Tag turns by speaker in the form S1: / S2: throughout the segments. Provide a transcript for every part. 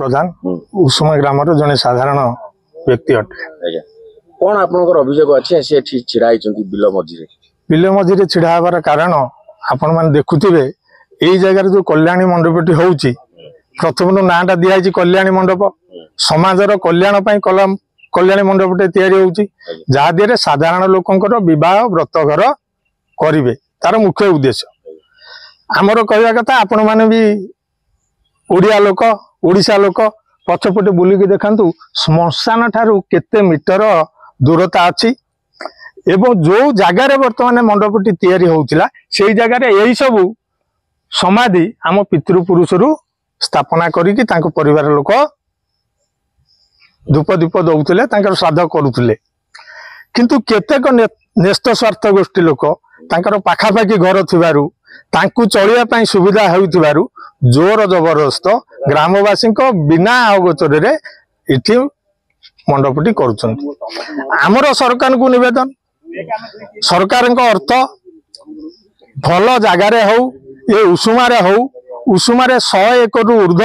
S1: प्रधान उषुमा ग्राम जड़े साधारण व्यक्ति अटे।
S2: कौन आपनकर अभियोग अच्छे से छिड़ा बिल मझी
S1: बिल मझी छिड़ा हबार कारण आपण मैंने देखुवे यही जगार जो कल्याणी मंडपटी होउची प्रथम नाटा दिखाई कल्याणी मंडप समाजर कल्याण कल्याणी मंडपटे तैयारी होउची जहा दिए साधारण लोकंकर विवाह व्रतघर करिवे तार मुख्य उद्देश्य आमर कहवा कथा आपण मैंने भी ओडिया लोक ओडिशा लोक पछपटे बुलिकी देखंतु श्मशान ठारू केते मीटर दूरता अच्छी एवं जो जगार बर्तमान मंडपटी तैयारी होउतिला सेई जगार यही सबू समाधि आम पितृपुरुष स्थापना करिकी तांको परिवार लोक धूप दीप दौले श्राद्ध करुले किंतु केतेक न्यस्त स्वार्थ गोष्ठी लोक तांकर पाखापाखि घर थिबारु तांकु चलिया पई सुविधा हेउथिबारु जोर जबरदस्त ग्रामवासी बिना अगोचर रे इठी मंडपटी करुछंती। आमर सरकार को निवेदन सरकार अर्थ भल जगार हो ये उषुमारे हो उषुमारे 100 एकड़ ऊर्ध्व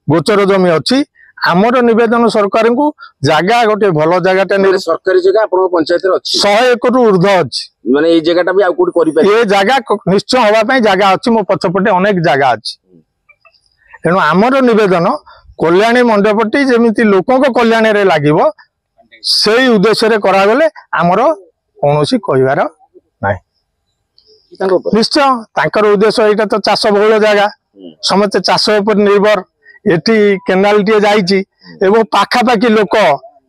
S1: गोचर जमी अच्छी आमर निवेदन सरकार को जगह गोटे भल जगह
S2: सरकारी जगह आपन पंचायत रे अछि
S1: 100 एकड़ ऊर्ध्व अछि
S2: माने ए जगहटा भी आ कोठी करि पारे
S1: ये जगह निश्चय होबा पई जगह अछि मो पछपटे अनेक जगह अछि एनु आमर निवेदन कल्याणी मंडपटी जेमिति लोकों को कल्याण रे लागिवो सेही उद्देश्य रे करा गले आमर कोनोसी कहिवार नाही निश्चय तांकर उद्देश्य एटा तो चाष बहुल जगह समस्त चाष उपर निर्भर एटी केनाल टी जाइची एवं पाखापाखि लोक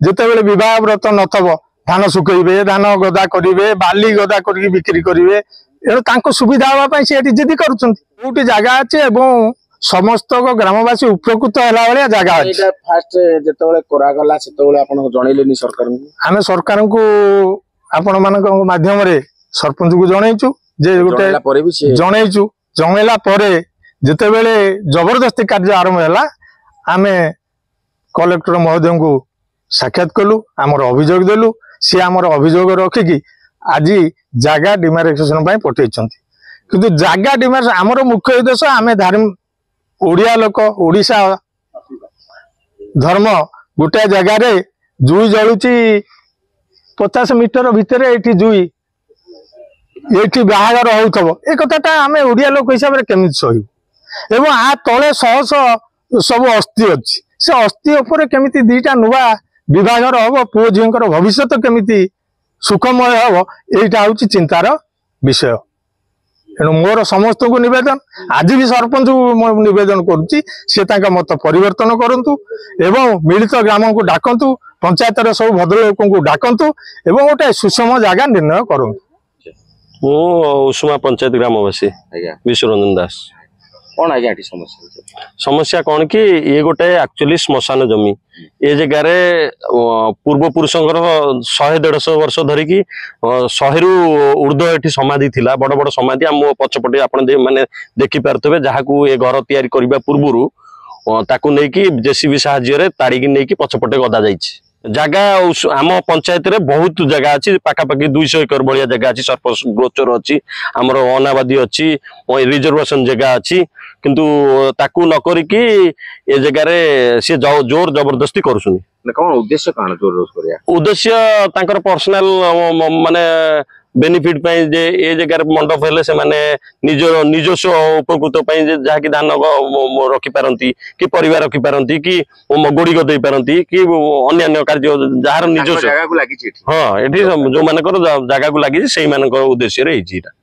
S1: जेतेबेले विवाह व्रत नथबो धान सुकैबे धान गदा करिवे बाली गदा करके बिक्री करिवे एनु तांको सुविधा होबा पई से एटी जिदी करूछंती कोठी जगह अछि एवं समस्त ग्रामवासी उपकृत होला वाला जगह अछि।
S2: एटा फास्ट जेतेबेले करा गला सेतेबेले आपन जणैलेनी सरकार को
S1: आमे सरकार को आपण मानक माध्यम रे सरपंच को जणैचु जे गोटे जणैचु जणैला परे जेतेबेले जबरदस्ती कार्य आरंभ हैला आमे कलेक्टर महोदय को साक्षात कलु आमर अभियोग देलु सी आमर अभियोग रखिकी आज जगह डिमार्केशन पई पठैछंती किंतु जगह डिमार्केशन आमर मुख्य उद्देश्य आमे धार्मिक ओडिया लोक ओडिशा धर्म गोटे जगह रे जुई जलुची 50 मीटर भितर एठी जुई एठी बाहागर होउथबो ए कथाटा आमे ओडिया लोक हिसाब रे केमित सहिबो एवं आ तले सहस सब अस्थि अछि से अस्थि ऊपर केमिति दीटा नुवा विभागर हबो पुओ झिंकर भविष्य केमिति सुखमय हबो एटा होउची चिंतार विषय एणु मोर समस्त को निवेदन आज भी सरपंच को निवेदन करुच्ची से मत परिवर्तन करंतु एवं मिलित ग्राम को डाकंतु पंचायत सब भद्र लोक को डाकंतु एवं गोटे सुषम जगह निर्णय करंतु।
S3: मु उषुमा पंचायत ग्रामवासी विश्वरंजन दास
S2: कौन आज्ञा समस्या
S3: समस्या कौन कि ये गोटे एक्चुअली श्मशान जमी ये जगार पूर्व पुरुषंकर 100-150 वर्ष धरिकी 100 रु ऊर्ध्व एठी समाधि थिला बड़ बड़ समाधि आम पछपटे आपण माने देखि पारतबे जहा को ये घर तैयारी करबा पूर्वरु ताकू नेकी जेसीबी सहाय्य रे ताड़ी की नेकी पछपटे गदा जाइछि जगह आम पंचायत रे बहुत जगह अच्छी पाखापाखि 200 एकड़ बढ़िया जगह अच्छी सरपंच गोचर अच्छी आमर अनाबादी अच्छी रिजर्वेशन जगह अच्छी किंतु ताकू न करिकी ए जगह रे से जोर जबरदस्ती करूछनी
S2: कौन उद्देश्य कौन जोर जोर करिया
S3: उद्देश्य तांकर पर्सनल माने बेनिफिट पाई जे ए जगह मंडप हेले से माने निजस्व उपकृत पाई जे जहा कि धान रखी पारंती कि परिवार रखी पारंती कि गोड़ी गदई पारंती कि अन्य कार्य जार निजस्व
S2: जगह को लागि छी
S3: हां एठी जो मानकर जगह को लागि सेही मानकर उद्देश्य रे हिजीटा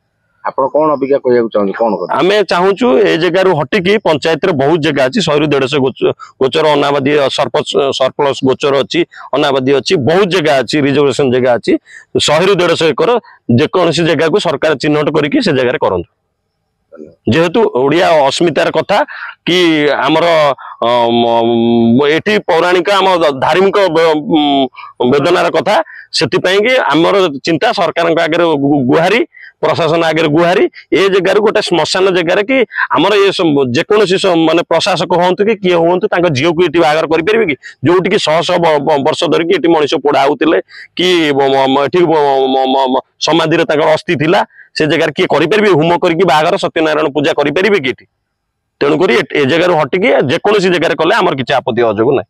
S2: आपण कौन अभिज्ञा कहया चाहू कौन
S3: आमे चाहूचु ए जगह हटिकी पंचायत रे बहुत जगह अच्छी 100-150 गोचर अनाबादी सरप्लस गोचर अच्छी अनाबादी अच्छी बहुत जगह अच्छी रिजर्वेशन जगह अच्छी 100-150 एकड़ जेकोसी जगह को सरकार चिन्हट करके से जगह करंतु जेहेतु ओडिया अस्मितार कथा कि आमर एठी पौराणिक आम धार्मिक वेदनार कथा सेति पई कि आमर चिंता सरकार आगे गुहारी प्रशासन आगे गुहारी ए जगह गोटे श्मशान जगह कि आमर ये जेकोसी माने प्रशासक होंतु कि किए होंतु तांका झियो को एठी बागर करि परबे कि जोटी कि 100 वर्ष धरि कि एठी मनुष्य पोड़ा होतिले कि एठी समाधि रे तांकर अस्थि थिला से जगह किए करि परबे होम करके बागर सत्यनारायण पूजा करि परबे कि एठी ତେଣୁକରି ଏ ଜାଗାରୁ ହଟିକି ଯେକୌଣସି ଜାଗାରେ କଲେ ଆମର କିଛି ଆପତ୍ତି ଅଯୋଗ ନାହିଁ।